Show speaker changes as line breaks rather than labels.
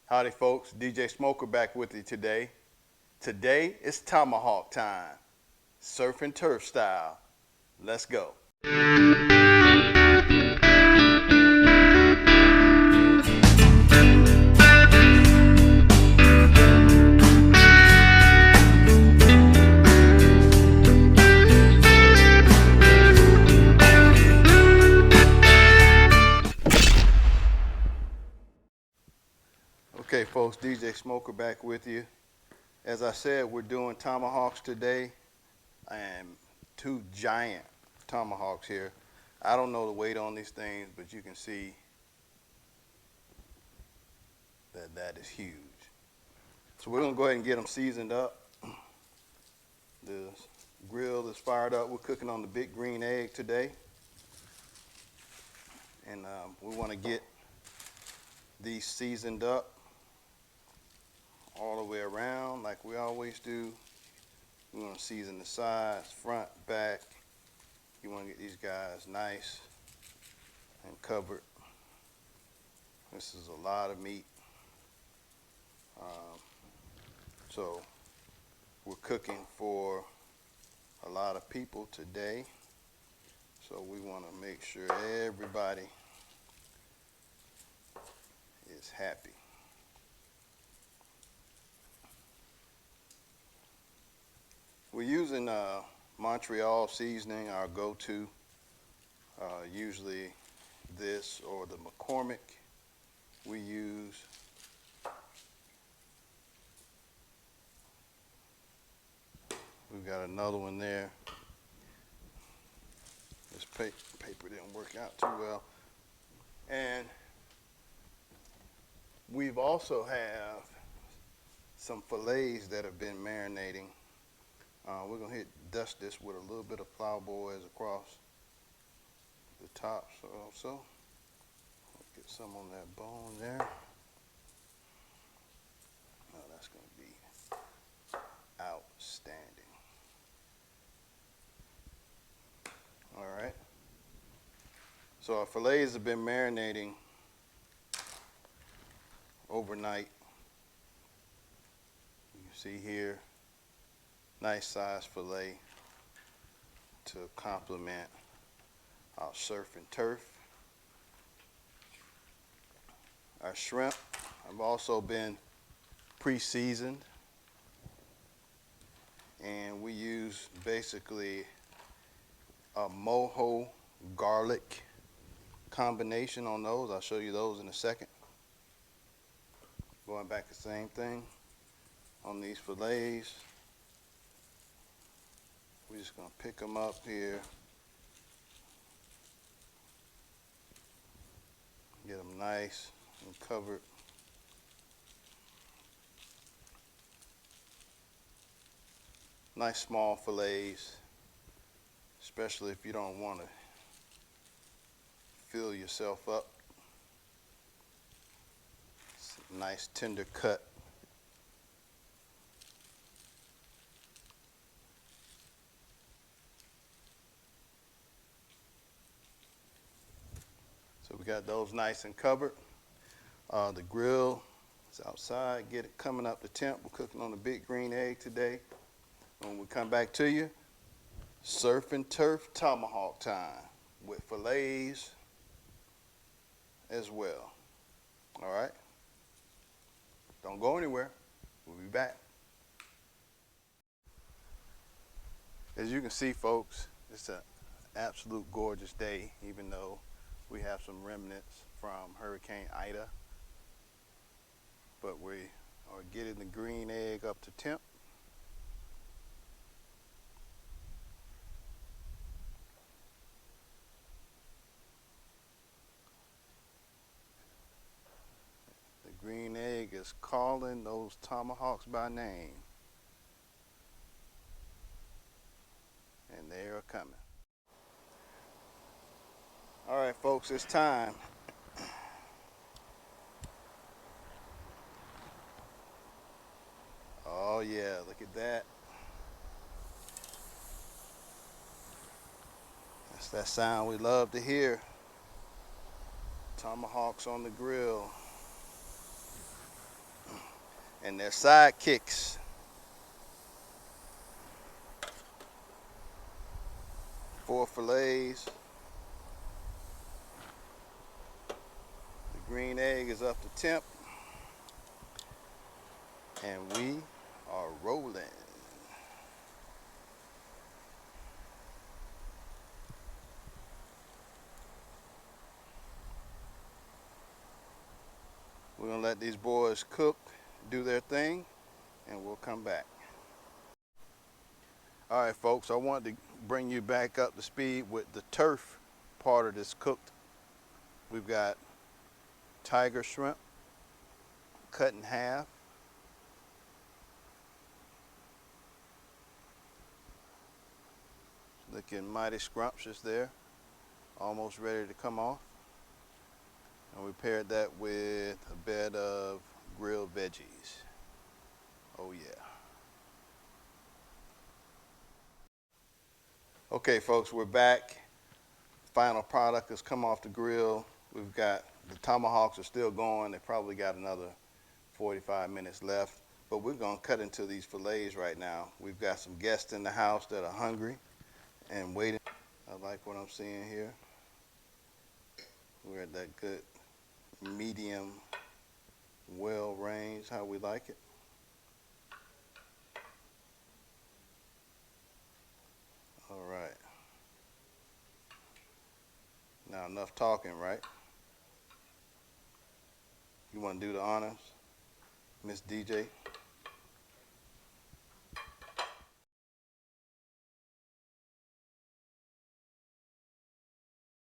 Howdy folks, DJ Smoker back with you today. Today it's Tomahawk time, surf and turf style. Let's go. Okay folks, DJ Smoker back with you. As I said, we're doing tomahawks today, and two giant tomahawks here. I don't know the weight on these things, but you can see that is huge. So we're gonna go ahead and get them seasoned up. The grill is fired up. We're cooking on the big green egg today. And we wanna get these seasoned up all the way around like we always do. We're going to season the sides, front, back. You want to get these guys nice and covered. This is a lot of meat. So we're cooking for a lot of people today. So we want to make sure everybody is happy. We're using Montreal seasoning, our go-to. Usually this or the McCormick we use. We've got another one there. This paper didn't work out too well. And we've also have some fillets that have been marinating. We're going to dust this with a little bit of plowboys across the top. So get some on that bone there. Oh, that's going to be outstanding. All right. So our fillets have been marinating overnight. You can see here. Nice size fillet to complement our surf and turf. Our shrimp have also been pre-seasoned, and we use basically a mojo garlic combination on those. I'll show you those in a second. Going back the same thing on these fillets. We're just going to pick them up here, get them nice and covered. Nice small fillets, especially if you don't want to fill yourself up. It's a nice tender cut. So we got those nice and covered. The grill is outside. Get it coming up the temp. We're cooking on the big green egg today. When we come back to you, surf and turf tomahawk time with fillets as well. All right? Don't go anywhere. We'll be back. As you can see, folks, it's an absolute gorgeous day, even though we have some remnants from Hurricane Ida, but we are getting the green egg up to temp. The green egg is calling those tomahawks by name, and they are coming. All right, folks, it's time. Oh yeah, look at that. That's that sound we love to hear. Tomahawks on the grill. and their sidekicks. 4 fillets. The green egg is up to temp, and we are rolling. We're gonna let these boys cook, do their thing, and we'll come back. All right, folks, I wanted to bring you back up to speed with the turf part of this cooked. We've got tiger shrimp cut in half. Looking mighty scrumptious there, almost ready to come off. And we paired that with a bed of grilled veggies. Oh yeah. Okay, folks, we're back. Final product has come off the grill. We've got the tomahawks are still going. They probably got another 45 minutes left, but we're gonna cut into these fillets right now. We've got some guests in the house that are hungry and waiting. I like what I'm seeing here. We're at that good medium well range, how we like it. All right. Now enough talking, right? You want to do the honors, Miss DJ?